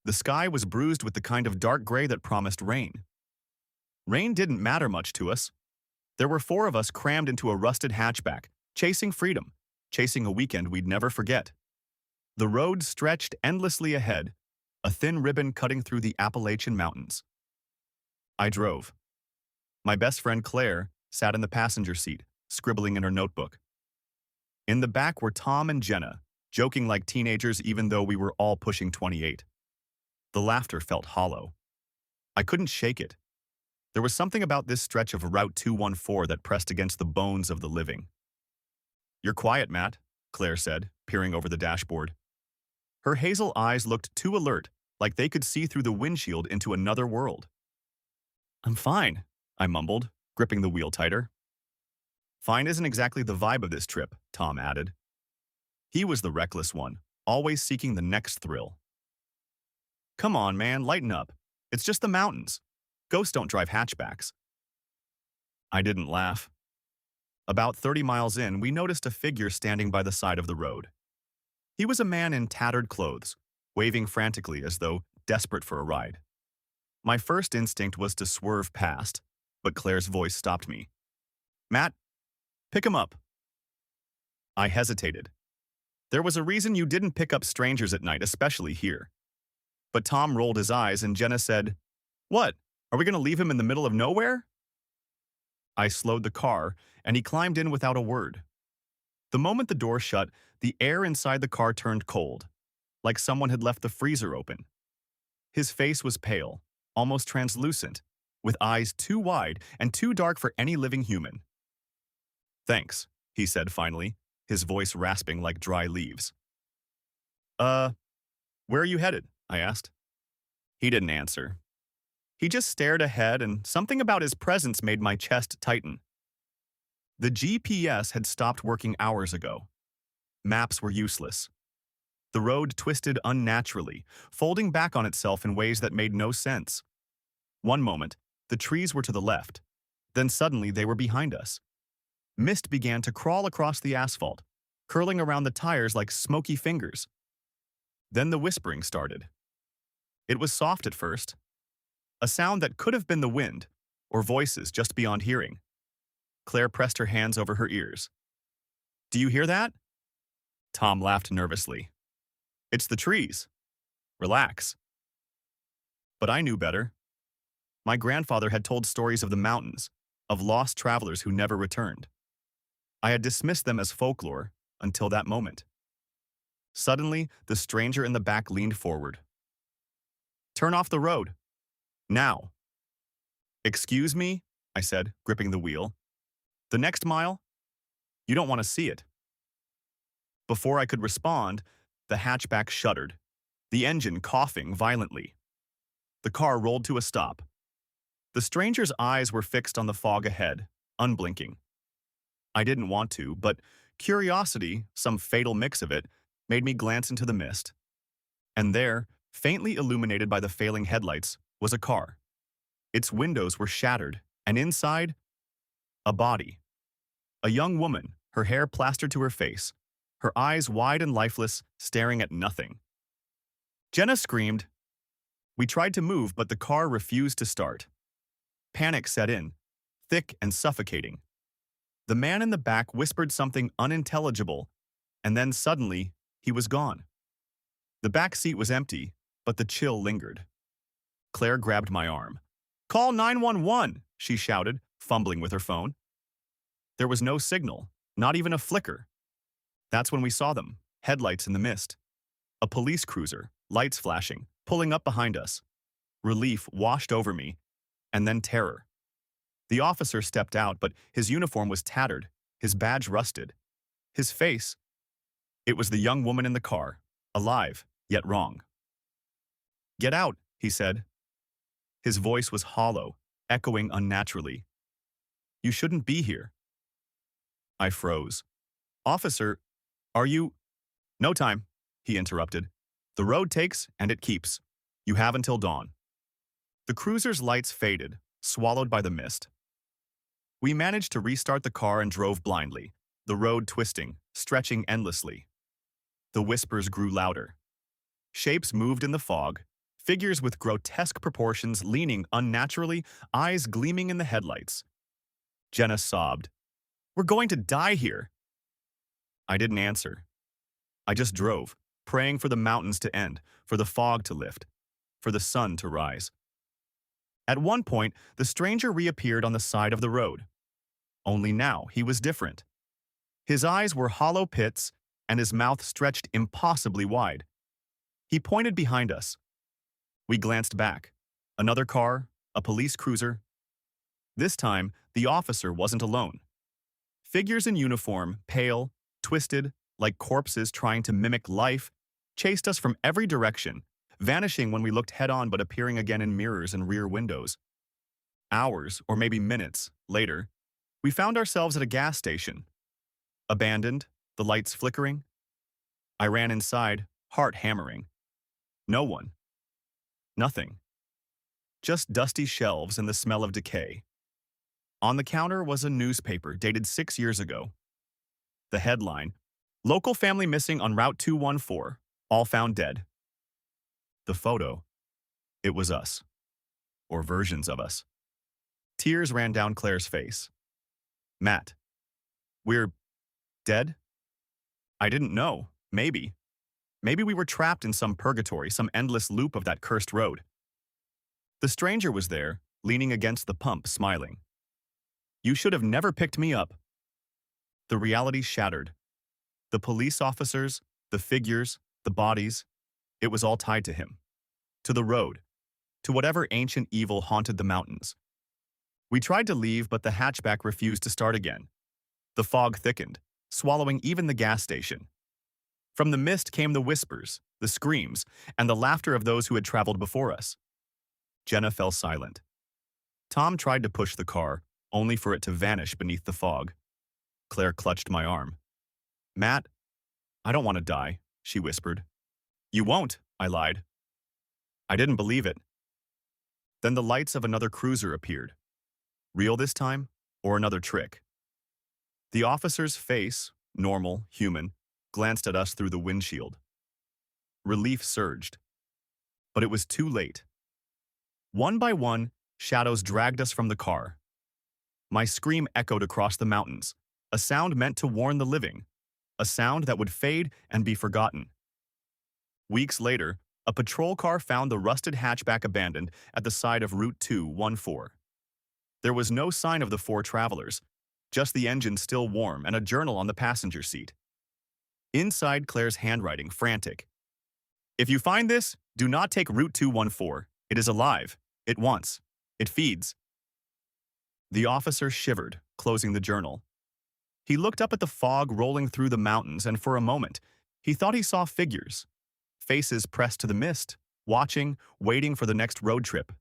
The sky was bruised with the kind of dark gray that promised rain. Rain didn't matter much to us. There were four of us crammed into a rusted hatchback, chasing freedom, chasing a weekend we'd never forget. The road stretched endlessly ahead, a thin ribbon cutting through the Appalachian Mountains. I drove. My best friend Claire sat in the passenger seat, scribbling in her notebook. In the back were Tom and Jenna, joking like teenagers even though we were all pushing 28. The laughter felt hollow. I couldn't shake it. There was something about this stretch of Route 214 that pressed against the bones of the living. "You're quiet, Matt," Claire said, peering over the dashboard. Her hazel eyes looked too alert, like they could see through the windshield into another world. "I'm fine," I mumbled, gripping the wheel tighter. "Fine isn't exactly the vibe of this trip," Tom added. He was the reckless one, always seeking the next thrill. "Come on, man, lighten up. It's just the mountains. Ghosts don't drive hatchbacks." I didn't laugh. About 30 miles in, we noticed a figure standing by the side of the road. He was a man in tattered clothes, waving frantically as though desperate for a ride. My first instinct was to swerve past, but Claire's voice stopped me. "Matt, pick him up." I hesitated. There was a reason you didn't pick up strangers at night, especially here. But Tom rolled his eyes and Jenna said, "What? Are we going to leave him in the middle of nowhere?" I slowed the car, and he climbed in without a word. The moment the door shut, the air inside the car turned cold, like someone had left the freezer open. His face was pale, almost translucent, with eyes too wide and too dark for any living human. "Thanks," he said finally, his voice rasping like dry leaves. Where are you headed?" I asked. He didn't answer. He just stared ahead, and something about his presence made my chest tighten. The GPS had stopped working hours ago. Maps were useless. The road twisted unnaturally, folding back on itself in ways that made no sense. One moment, the trees were to the left. Then suddenly they were behind us. Mist began to crawl across the asphalt, curling around the tires like smoky fingers. Then the whispering started. It was soft at first, a sound that could have been the wind, or voices just beyond hearing. Claire pressed her hands over her ears. "Do you hear that?" Tom laughed nervously. "It's the trees. Relax." But I knew better. My grandfather had told stories of the mountains, of lost travelers who never returned. I had dismissed them as folklore until that moment. Suddenly, the stranger in the back leaned forward. "Turn off the road. Now." "Excuse me?" I said, gripping the wheel. "The next mile? You don't want to see it." Before I could respond, the hatchback shuddered, the engine coughing violently. The car rolled to a stop. The stranger's eyes were fixed on the fog ahead, unblinking. I didn't want to, but curiosity, some fatal mix of it, made me glance into the mist. And there, faintly illuminated by the failing headlights, was a car. Its windows were shattered, and inside, a body. A young woman, her hair plastered to her face, her eyes wide and lifeless, staring at nothing. Jenna screamed. We tried to move, but the car refused to start. Panic set in, thick and suffocating. The man in the back whispered something unintelligible, and then suddenly, he was gone. The back seat was empty, but the chill lingered. Claire grabbed my arm. "Call 911!" she shouted, fumbling with her phone. There was no signal, not even a flicker. That's when we saw them, headlights in the mist. A police cruiser, lights flashing, pulling up behind us. Relief washed over me, and then terror. The officer stepped out, but his uniform was tattered, his badge rusted. His face, it was the young woman in the car, alive, yet wrong. "Get out," he said. His voice was hollow, echoing unnaturally. "You shouldn't be here." I froze. "Officer, are you—" "No time," he interrupted. "The road takes, and it keeps. You have until dawn." The cruiser's lights faded, swallowed by the mist. We managed to restart the car and drove blindly, the road twisting, stretching endlessly. The whispers grew louder. Shapes moved in the fog, Figures with grotesque proportions leaning unnaturally, eyes gleaming in the headlights. Jenna sobbed. "We're going to die here." I didn't answer. I just drove, praying for the mountains to end, for the fog to lift, for the sun to rise. At one point, the stranger reappeared on the side of the road. Only now he was different. His eyes were hollow pits, and his mouth stretched impossibly wide. He pointed behind us. We glanced back. Another car, a police cruiser. This time, the officer wasn't alone. Figures in uniform, pale, twisted, like corpses trying to mimic life, chased us from every direction, vanishing when we looked head-on but appearing again in mirrors and rear windows. Hours, or maybe minutes, later, we found ourselves at a gas station. Abandoned, the lights flickering. I ran inside, heart hammering. No one. Nothing. Just dusty shelves and the smell of decay. On the counter was a newspaper dated 6 years ago. The headline, "Local family missing on Route 214, all found dead." The photo, it was us. Or versions of us. Tears ran down Claire's face. "Matt, we're dead?" I didn't know. Maybe. Maybe we were trapped in some purgatory, some endless loop of that cursed road. The stranger was there, leaning against the pump, smiling. "You should have never picked me up." The reality shattered. The police officers, the figures, the bodies, it was all tied to him. To the road. To whatever ancient evil haunted the mountains. We tried to leave, but the hatchback refused to start again. The fog thickened, swallowing even the gas station. From the mist came the whispers, the screams, and the laughter of those who had traveled before us. Jenna fell silent. Tom tried to push the car, only for it to vanish beneath the fog. Claire clutched my arm. "Matt, I don't want to die," she whispered. "You won't," I lied. I didn't believe it. Then the lights of another cruiser appeared. Real this time, or another trick? The officer's face, normal, human, glanced at us through the windshield. Relief surged. But it was too late. One by one, shadows dragged us from the car. My scream echoed across the mountains, a sound meant to warn the living, a sound that would fade and be forgotten. Weeks later, a patrol car found the rusted hatchback abandoned at the side of Route 214. There was no sign of the 4 travelers, just the engine still warm and a journal on the passenger seat. Inside, Claire's handwriting, frantic. "If you find this, do not take Route 214. It is alive. It wants. It feeds." The officer shivered, closing the journal. He looked up at the fog rolling through the mountains, and for a moment, he thought he saw figures. Faces pressed to the mist, watching, waiting for the next road trip.